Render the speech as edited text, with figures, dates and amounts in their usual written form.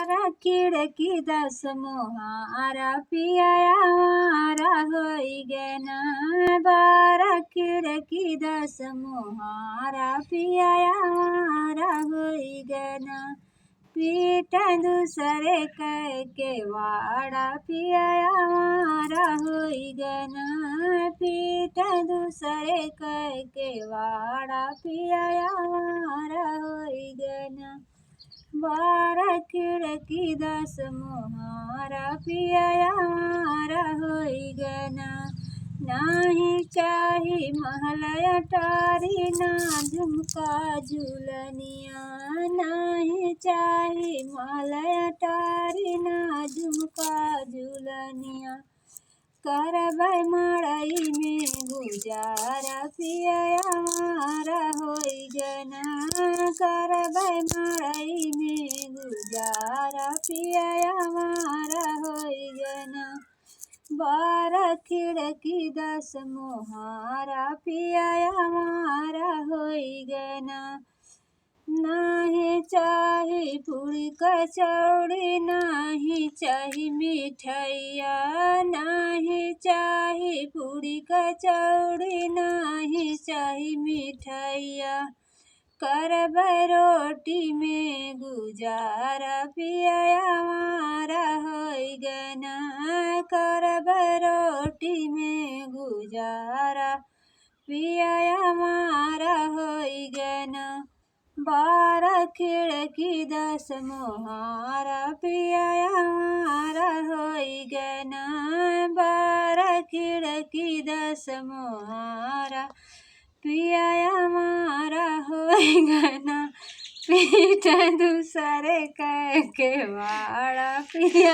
बारा खिड़की दस मोहारा पिया हमारा होई गना। बारा खिड़की दस मोहारा पिया हमारा होई गना। पीठ दूसरे कह के वाड़ा पिया हमारा होई गना। पीठ दूसरे कह के वाड़ा पिया हमारा होई गना। बारा खिड़की दस मोहारा पिया हमारा होई गना। नाही चाही महल अटारी ना झुमका झूलनिया। नाही चाही महल अटारी ना झुमका झूलनिया। करबै मड़ई में गुजारा पिया हमारा होई गना। करबै मड़ई में गुजारा पिया हमारा होई गना। बारा खिड़की दस मोहारा पिया हमारा होई गना। नाही चाही पूरी कचौड़ी नाही चाही मिठैया। नाही चाही पूरी कचौड़ी नाही चाही मिठैया। करबै रोटी में गुजारा पिया हमारा होई गना। करबै रोटी में गुजारा पिया हमारा होई गना। बारा खिड़की दस मोहारा पिया हमारा होई गना। बारा खिड़की दस मोहारा पिया हमारा होई गना। पीठ दूसरे कह के वाड़ा पिया